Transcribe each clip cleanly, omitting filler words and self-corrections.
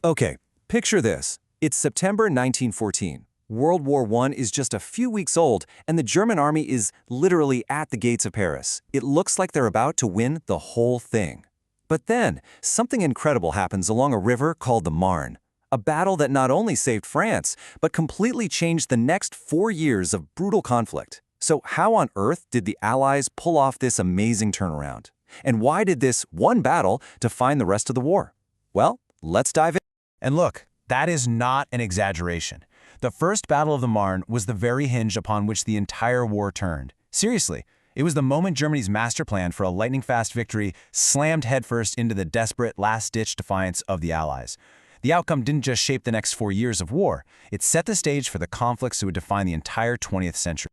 Okay, picture this. It's September 1914. World War I is just a few weeks old, and the German army is literally at the gates of Paris. It looks like they're about to win the whole thing. But then, something incredible happens along a river called the Marne. A battle that not only saved France, but completely changed the next 4 years of brutal conflict. So how on earth did the Allies pull off this amazing turnaround? And why did this one battle define the rest of the war? Well, let's dive in. And look, that is not an exaggeration. The First Battle of the Marne was the very hinge upon which the entire war turned. Seriously, it was the moment Germany's master plan for a lightning-fast victory slammed headfirst into the desperate last-ditch defiance of the Allies. The outcome didn't just shape the next 4 years of war, it set the stage for the conflicts that would define the entire 20th century.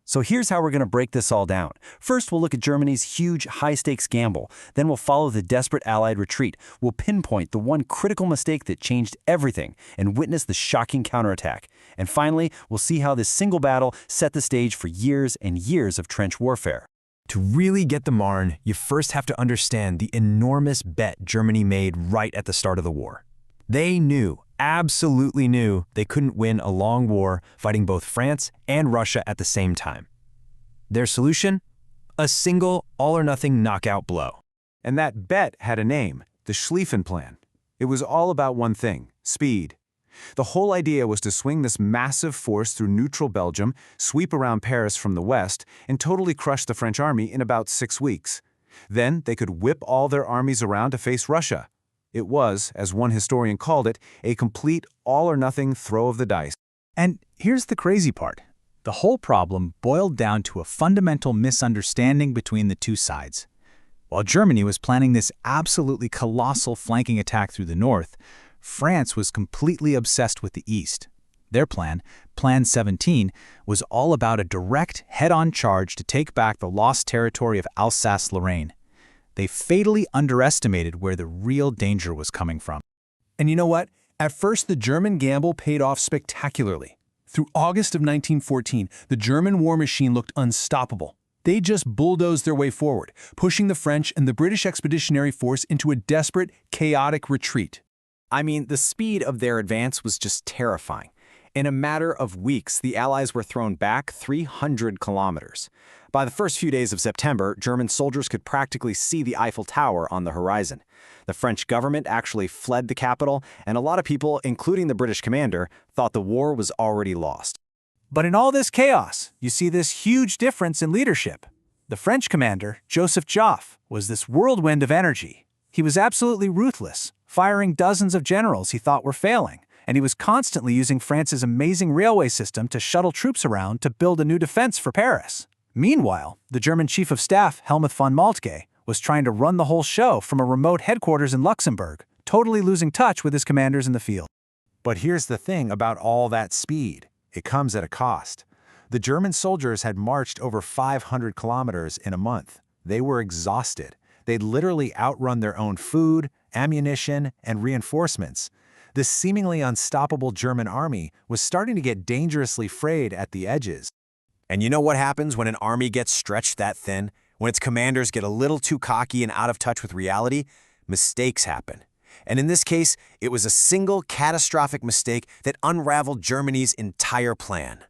So here's how we're going to break this all down. First, we'll look at Germany's huge, high-stakes gamble. Then we'll follow the desperate Allied retreat. We'll pinpoint the one critical mistake that changed everything and witness the shocking counterattack. And finally, we'll see how this single battle set the stage for years and years of trench warfare. To really get the Marne, you first have to understand the enormous bet Germany made right at the start of the war. They knew, absolutely knew, they couldn't win a long war fighting both France and Russia at the same time. Their solution? A single, all-or-nothing knockout blow. And that bet had a name, the Schlieffen Plan. It was all about one thing, speed. The whole idea was to swing this massive force through neutral Belgium, sweep around Paris from the west, and totally crush the French army in about 6 weeks. Then they could whip all their armies around to face Russia. It was, as one historian called it, a complete all-or-nothing throw of the dice. And here's the crazy part. The whole problem boiled down to a fundamental misunderstanding between the two sides. While Germany was planning this absolutely colossal flanking attack through the north, France was completely obsessed with the east. Their plan, Plan 17, was all about a direct, head-on charge to take back the lost territory of Alsace-Lorraine. They fatally underestimated where the real danger was coming from. And you know what? At first, the German gamble paid off spectacularly. Through August of 1914, the German war machine looked unstoppable. They just bulldozed their way forward, pushing the French and the British Expeditionary Force into a desperate, chaotic retreat. I mean, the speed of their advance was just terrifying. In a matter of weeks, the Allies were thrown back 300 kilometers. By the first few days of September, German soldiers could practically see the Eiffel Tower on the horizon. The French government actually fled the capital, and a lot of people, including the British commander, thought the war was already lost. But in all this chaos, you see this huge difference in leadership. The French commander, Joseph Joffre, was this whirlwind of energy. He was absolutely ruthless, firing dozens of generals he thought were failing, and he was constantly using France's amazing railway system to shuttle troops around to build a new defense for Paris. Meanwhile, the German chief of staff, Helmuth von Moltke, was trying to run the whole show from a remote headquarters in Luxembourg, totally losing touch with his commanders in the field. But here's the thing about all that speed. It comes at a cost. The German soldiers had marched over 500 kilometers in a month. They were exhausted. They'd literally outrun their own food, ammunition, and reinforcements. The seemingly unstoppable German army was starting to get dangerously frayed at the edges. And you know what happens when an army gets stretched that thin? When its commanders get a little too cocky and out of touch with reality? Mistakes happen. And in this case, it was a single catastrophic mistake that unraveled Germany's entire plan.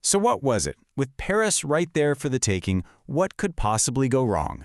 So what was it? With Paris right there for the taking, what could possibly go wrong?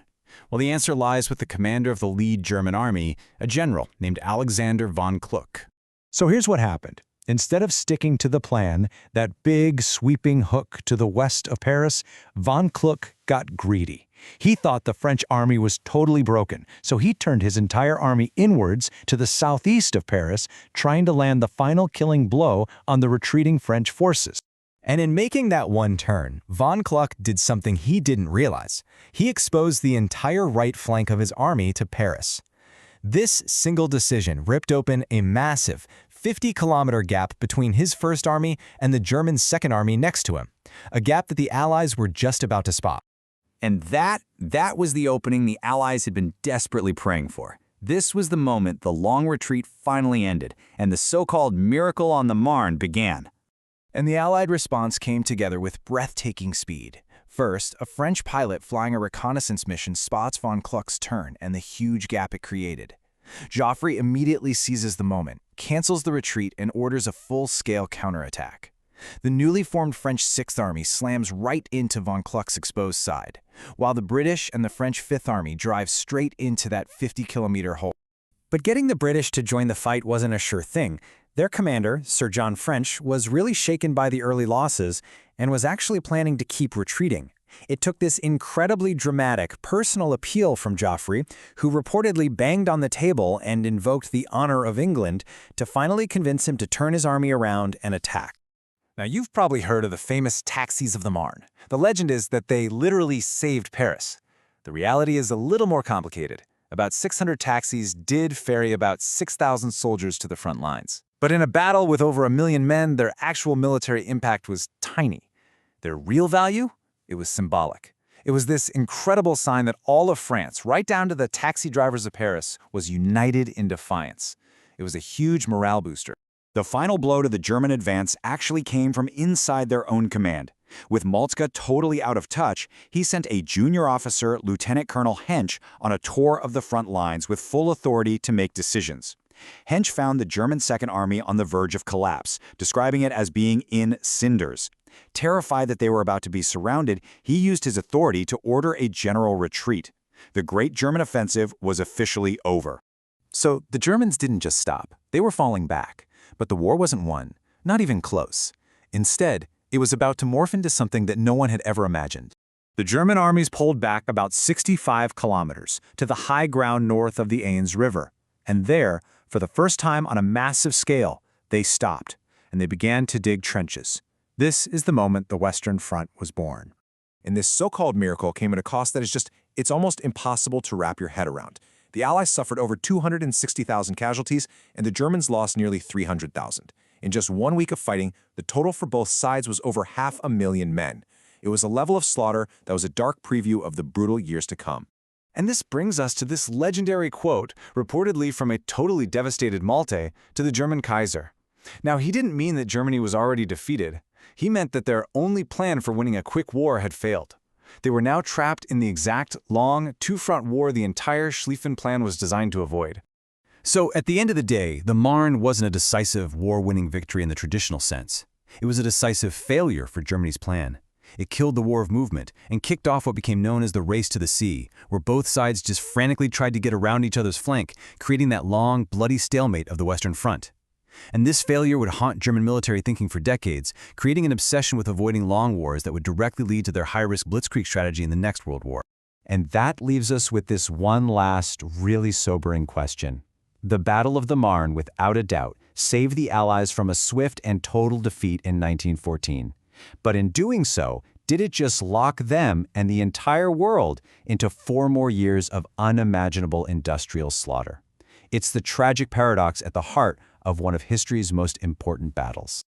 Well, the answer lies with the commander of the lead German army, a general named Alexander von Kluck. So here's what happened. Instead of sticking to the plan, that big, sweeping hook to the west of Paris, von Kluck got greedy. He thought the French army was totally broken, so he turned his entire army inwards to the southeast of Paris, trying to land the final killing blow on the retreating French forces. And in making that one turn, von Kluck did something he didn't realize. He exposed the entire right flank of his army to Paris. This single decision ripped open a massive 50-kilometer gap between his First Army and the German Second Army next to him, a gap that the Allies were just about to spot. And that was the opening the Allies had been desperately praying for. This was the moment the long retreat finally ended, and the so-called miracle on the Marne began. And the Allied response came together with breathtaking speed. First, a French pilot flying a reconnaissance mission spots von Kluck's turn and the huge gap it created. Joffre immediately seizes the moment, cancels the retreat, and orders a full-scale counterattack. The newly formed French Sixth Army slams right into von Kluck's exposed side, while the British and the French Fifth Army drive straight into that 50-kilometer hole. But getting the British to join the fight wasn't a sure thing. Their commander, Sir John French, was really shaken by the early losses and was actually planning to keep retreating. It took this incredibly dramatic personal appeal from Joffre, who reportedly banged on the table and invoked the honor of England, to finally convince him to turn his army around and attack. Now, you've probably heard of the famous taxis of the Marne. The legend is that they literally saved Paris. The reality is a little more complicated. About 600 taxis did ferry about 6,000 soldiers to the front lines. But in a battle with over 1 million men, their actual military impact was tiny. Their real value? It was symbolic. It was this incredible sign that all of France, right down to the taxi drivers of Paris, was united in defiance. It was a huge morale booster. The final blow to the German advance actually came from inside their own command. With Moltke totally out of touch, he sent a junior officer, Lieutenant Colonel Hensch, on a tour of the front lines with full authority to make decisions. Hensch found the German Second Army on the verge of collapse, describing it as being in cinders. Terrified that they were about to be surrounded, he used his authority to order a general retreat. The Great German Offensive was officially over. So the Germans didn't just stop. They were falling back. But the war wasn't won, not even close. Instead, it was about to morph into something that no one had ever imagined. The German armies pulled back about 65 kilometers to the high ground north of the Aisne River. And there, for the first time on a massive scale, they stopped, and they began to dig trenches. This is the moment the Western Front was born. And this so-called miracle came at a cost that it's almost impossible to wrap your head around. The Allies suffered over 260,000 casualties, and the Germans lost nearly 300,000. In just 1 week of fighting, the total for both sides was over 500,000 men. It was a level of slaughter that was a dark preview of the brutal years to come. And this brings us to this legendary quote, reportedly from a totally devastated Malte, to the German Kaiser. Now, he didn't mean that Germany was already defeated. He meant that their only plan for winning a quick war had failed. They were now trapped in the exact, long, two-front war the entire Schlieffen Plan was designed to avoid. So, at the end of the day, the Marne wasn't a decisive war-winning victory in the traditional sense. It was a decisive failure for Germany's plan. It killed the war of movement and kicked off what became known as the race to the sea, where both sides just frantically tried to get around each other's flank, creating that long, bloody stalemate of the Western Front. And this failure would haunt German military thinking for decades, creating an obsession with avoiding long wars that would directly lead to their high-risk blitzkrieg strategy in the next World War. And that leaves us with this one last, really sobering question. The Battle of the Marne, without a doubt, saved the Allies from a swift and total defeat in 1914. But in doing so, did it just lock them and the entire world into 4 more years of unimaginable industrial slaughter? It's the tragic paradox at the heart of one of history's most important battles.